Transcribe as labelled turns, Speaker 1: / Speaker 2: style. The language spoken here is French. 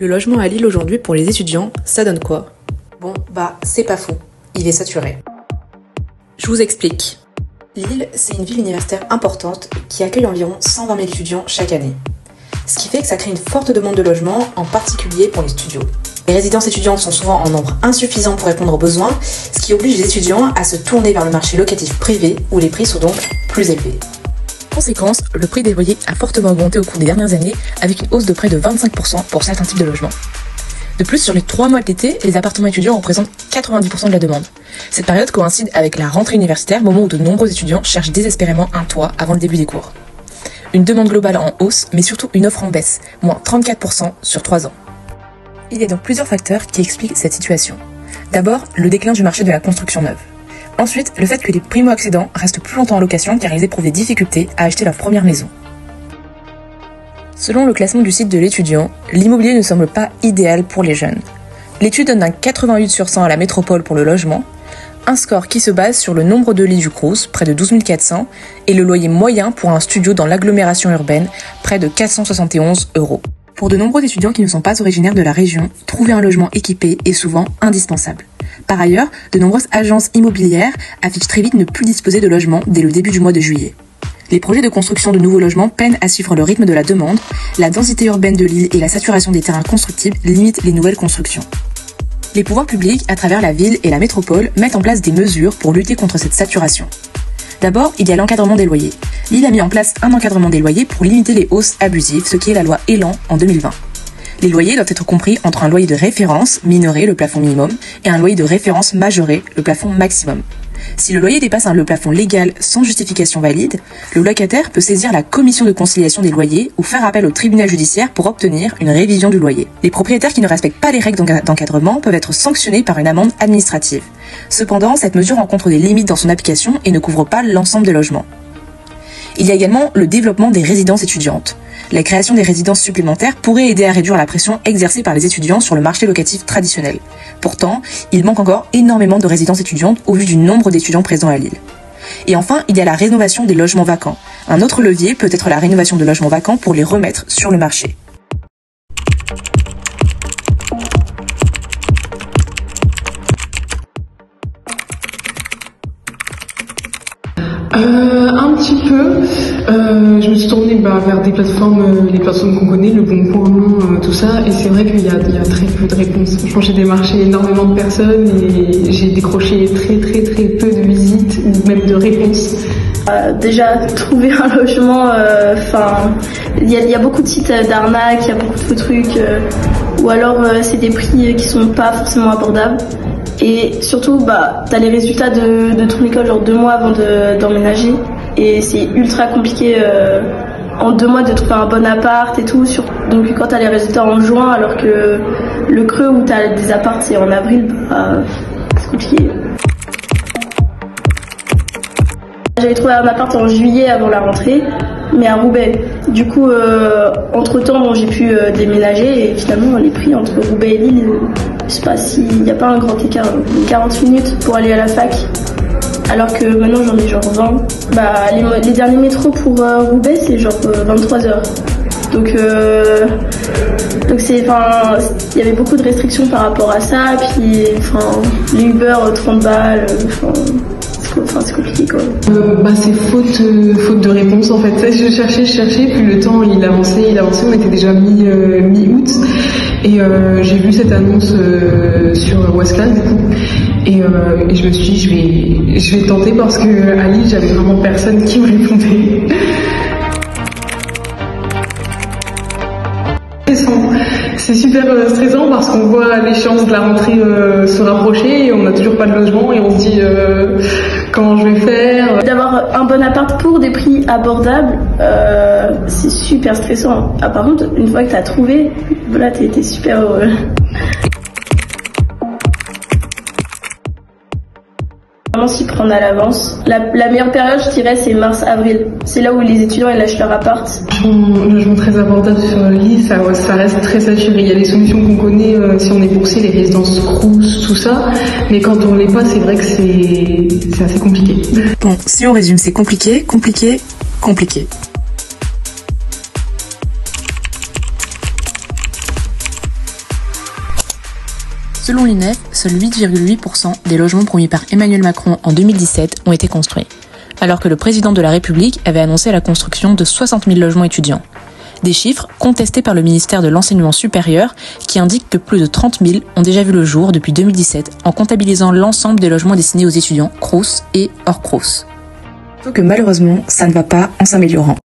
Speaker 1: Le logement à Lille aujourd'hui pour les étudiants, ça donne quoi? Bon, c'est pas fou. Il est saturé. Je vous explique. Lille, c'est une ville universitaire importante qui accueille environ 120 000 étudiants chaque année. Ce qui fait que ça crée une forte demande de logement, en particulier pour les studios. Les résidences étudiantes sont souvent en nombre insuffisant pour répondre aux besoins, ce qui oblige les étudiants à se tourner vers le marché locatif privé où les prix sont donc plus élevés. Conséquence, le prix des loyers a fortement augmenté au cours des dernières années avec une hausse de près de 25% pour certains types de logements. De plus, sur les 3 mois de l'été, les appartements étudiants représentent 90% de la demande. Cette période coïncide avec la rentrée universitaire, moment où de nombreux étudiants cherchent désespérément un toit avant le début des cours. Une demande globale en hausse, mais surtout une offre en baisse, moins 34% sur 3 ans. Il y a donc plusieurs facteurs qui expliquent cette situation. D'abord, le déclin du marché de la construction neuve. Ensuite, le fait que les primo-accédants restent plus longtemps en location car ils éprouvent des difficultés à acheter leur première maison. Selon le classement du site de l'étudiant, l'immobilier ne semble pas idéal pour les jeunes. L'étude donne un 88 sur 100 à la métropole pour le logement, un score qui se base sur le nombre de lits du Crous, près de 12 400, et le loyer moyen pour un studio dans l'agglomération urbaine, près de 471 €. Pour de nombreux étudiants qui ne sont pas originaires de la région, trouver un logement équipé est souvent indispensable. Par ailleurs, de nombreuses agences immobilières affichent très vite ne plus disposer de logements dès le début du mois de juillet. Les projets de construction de nouveaux logements peinent à suivre le rythme de la demande, la densité urbaine de l'île et la saturation des terrains constructibles limitent les nouvelles constructions. Les pouvoirs publics, à travers la ville et la métropole, mettent en place des mesures pour lutter contre cette saturation. D'abord, il y a l'encadrement des loyers. L'île a mis en place un encadrement des loyers pour limiter les hausses abusives, ce qui est la loi Elan en 2020. Les loyers doivent être compris entre un loyer de référence, minoré, le plafond minimum, et un loyer de référence majoré, le plafond maximum. Si le loyer dépasse le plafond légal sans justification valide, le locataire peut saisir la commission de conciliation des loyers ou faire appel au tribunal judiciaire pour obtenir une révision du loyer. Les propriétaires qui ne respectent pas les règles d'encadrement peuvent être sanctionnés par une amende administrative. Cependant, cette mesure rencontre des limites dans son application et ne couvre pas l'ensemble des logements. Il y a également le développement des résidences étudiantes. La création des résidences supplémentaires pourrait aider à réduire la pression exercée par les étudiants sur le marché locatif traditionnel. Pourtant, il manque encore énormément de résidences étudiantes au vu du nombre d'étudiants présents à Lille. Et enfin, il y a la rénovation des logements vacants. Un autre levier peut être la rénovation de logements vacants pour les remettre sur le marché.
Speaker 2: Un petit peu. Je me suis tournée vers des plateformes, les plateformes qu'on connaît, le Bon Coin, tout ça, et c'est vrai qu'il y a très peu de réponses. Franchement, j'ai démarché énormément de personnes et j'ai décroché très peu de visites ou même de réponses.
Speaker 3: Déjà, trouver un logement, il y a beaucoup de sites d'arnaques, il y a beaucoup de faux trucs, ou alors c'est des prix qui sont pas forcément abordables. Et surtout, t'as les résultats de ton école genre 2 mois avant d'emménager. Et c'est ultra compliqué en 2 mois de trouver un bon appart et tout. Donc quand t'as les résultats en juin, alors que le creux où t'as des apparts c'est en avril, c'est compliqué. J'avais trouvé un appart en juillet avant la rentrée, mais à Roubaix. Du coup, entre-temps, j'ai pu déménager et finalement, les prix entre Roubaix et Lille, je sais pas s'il n'y a pas un grand écart. 40 minutes pour aller à la fac, alors que maintenant, j'en ai genre 20. Les derniers métros pour Roubaix, c'est genre 23 heures. Donc il y avait beaucoup de restrictions par rapport à ça. Puis, les Uber, 30 balles, c'est compliqué quoi.
Speaker 2: C'est faute de réponse en fait. Je cherchais, puis le temps il avançait, on était déjà mi-août et j'ai vu cette annonce sur Westclass du coup et je me suis dit je vais tenter parce que à Lille j'avais vraiment personne qui me répondait. C'est super stressant parce qu'on voit l'échéance de la rentrée se rapprocher et on n'a toujours pas de logement et on se dit comment je vais faire.
Speaker 3: D'avoir un bon appart pour des prix abordables, c'est super stressant. Par contre, une fois que t'as trouvé, voilà, t'es super heureux. Vraiment s'y prendre à l'avance. La meilleure période, je dirais, c'est mars-avril. C'est là où les étudiants ils lâchent leur appart.
Speaker 2: Un logement très abordable sur Lille, ça reste très saturé. Il y a les solutions qu'on connaît si on est boursier, les résidences Crous, tout ça. Mais quand on l'est pas, c'est vrai que c'est assez compliqué.
Speaker 1: Bon, si on résume, c'est compliqué. Selon l'INEF, seuls 8,8% des logements promis par Emmanuel Macron en 2017 ont été construits, alors que le président de la République avait annoncé la construction de 60 000 logements étudiants. Des chiffres contestés par le ministère de l'Enseignement supérieur qui indiquent que plus de 30 000 ont déjà vu le jour depuis 2017 en comptabilisant l'ensemble des logements destinés aux étudiants Crous et hors Crous.
Speaker 4: Sauf que malheureusement, ça ne va pas en s'améliorant.